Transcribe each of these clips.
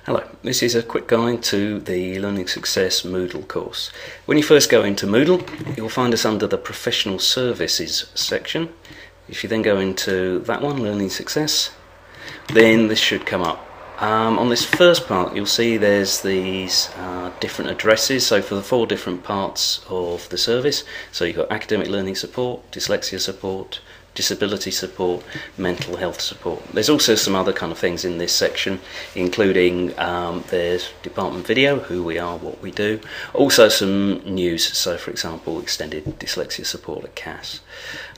Hello, this is a quick guide to the Learning Success Moodle course. When you first go into Moodle, you'll find us under the Professional Services section. If you then go into that one, Learning Success, then this should come up. On this first part, you'll see there's these different addresses, so for the 4 different parts of the service. So you've got academic learning support, dyslexia support, disability support, mental health support. There's also some other kind of things in this section, including there's department video, who we are, what we do, also some news, so for example extended dyslexia support at CAS.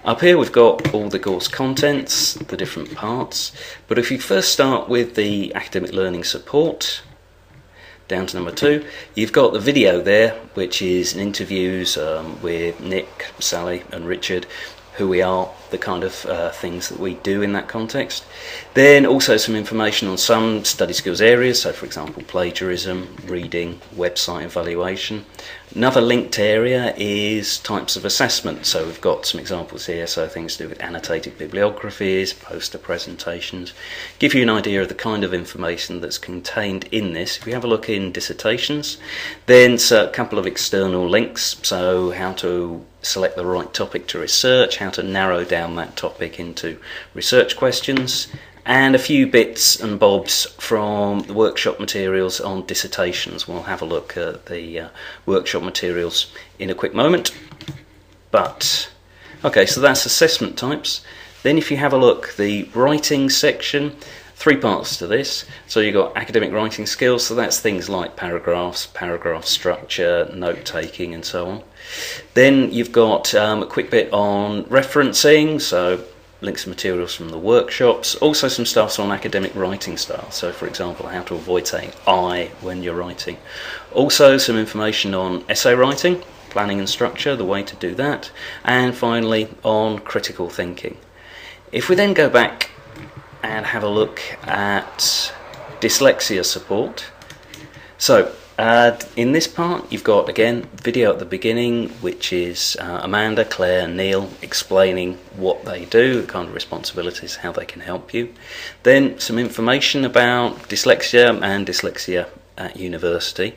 Up here we've got all the course contents, the different parts, but if you first start with the academic learning support, down to number 2, you've got the video there, which is interviews with Nick, Sally and Richard, who we are, the kind of things that we do in that context. Then also some information on some study skills areas, so for example plagiarism, reading, website evaluation. Another linked area is types of assessment, so we've got some examples here, so things to do with annotated bibliographies, poster presentations. Give you an idea of the kind of information that's contained in this. If we have a look in dissertations, then a couple of external links, so how to select the right topic to research, how to narrow down that topic into research questions, and a few bits and bobs from the workshop materials on dissertations. We'll have a look at the workshop materials in a quick moment. But okay, so that's assessment types. Then if you have a look, the writing section, 3 parts to this. So you've got academic writing skills, so that's things like paragraphs, paragraph structure, note taking and so on. Then you've got a quick bit on referencing, so links to materials from the workshops, also some stuff on academic writing style, so for example how to avoid saying I when you're writing. Also some information on essay writing, planning and structure, the way to do that, and finally on critical thinking. If we then go back and have a look at dyslexia support, so in this part you've got again video at the beginning, which is Amanda, Claire and Neil explaining what they do, the kind of responsibilities, how they can help you. Then some information about dyslexia and dyslexia at university.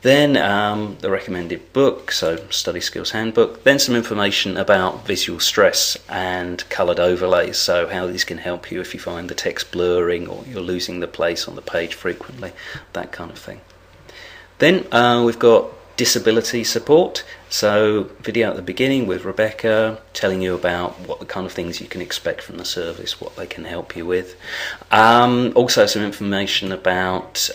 Then the recommended book, so Study Skills Handbook. Then some information about visual stress and coloured overlays, so how these can help you if you find the text blurring or you're losing the place on the page frequently, that kind of thing. Then we've got disability support, so video at the beginning with Rebecca telling you about what the kind of things you can expect from the service, what they can help you with. Also some information about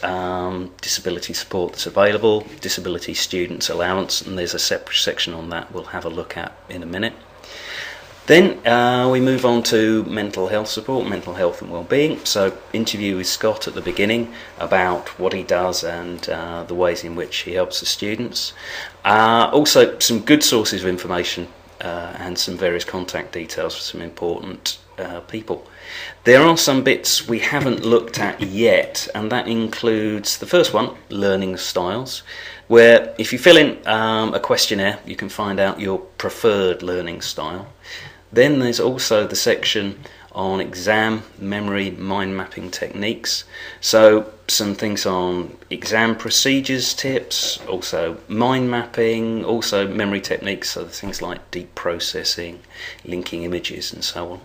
disability support that's available, disability students allowance, and there's a separate section on that we'll have a look at in a minute. Then we move on to mental health support, mental health and well-being. So interview with Scott at the beginning about what he does and the ways in which he helps the students. Also some good sources of information and some various contact details for some important people. There are some bits we haven't looked at yet, and that includes the first one, learning styles, where if you fill in a questionnaire you can find out your preferred learning style. Then there's also the section on exam, memory, mind mapping techniques. So some things on exam procedures tips, also mind mapping, also memory techniques, so things like deep processing, linking images and so on.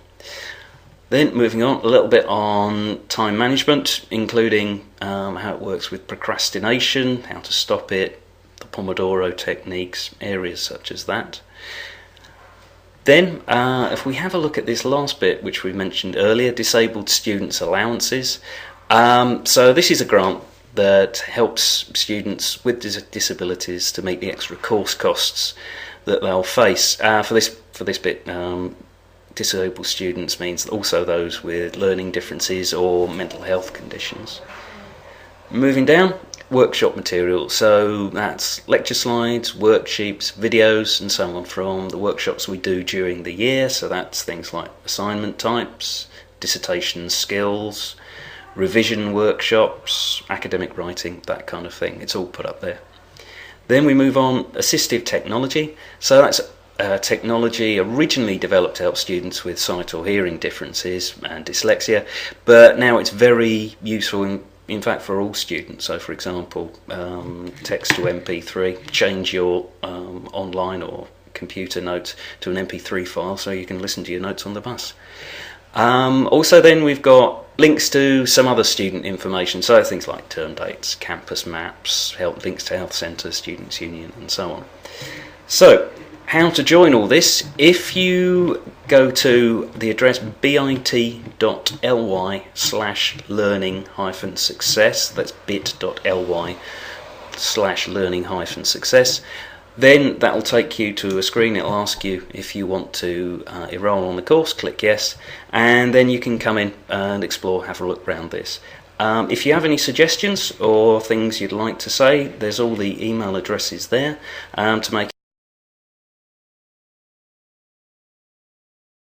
Then moving on, a little bit on time management, including how it works with procrastination, how to stop it, the Pomodoro techniques, areas such as that. Then, if we have a look at this last bit, which we mentioned earlier, disabled students' allowances. So this is a grant that helps students with disabilities to meet the extra course costs that they'll face. For this bit, disabled students means also those with learning differences or mental health conditions. Moving down, workshop material, so that's lecture slides, worksheets, videos and so on from the workshops we do during the year, so that's things like assignment types, dissertation skills, revision workshops, academic writing, that kind of thing. It's all put up there. Then we move on, assistive technology, so that's technology originally developed to help students with sight or hearing differences and dyslexia, but now it's very useful in in fact for all students. So for example, text to MP3, change your online or computer notes to an MP3 file so you can listen to your notes on the bus. Also then we've got links to some other student information, so things like term dates, campus maps, links to health centre, students union and so on. So how to join all this: if you go to the address bit.ly/learning-success, that's bit.ly/learning-success, then that will take you to a screen. It'll ask you if you want to enrol on the course. Click yes, and then you can come in and explore, have a look around this. If you have any suggestions or things you'd like to say, there's all the email addresses there to make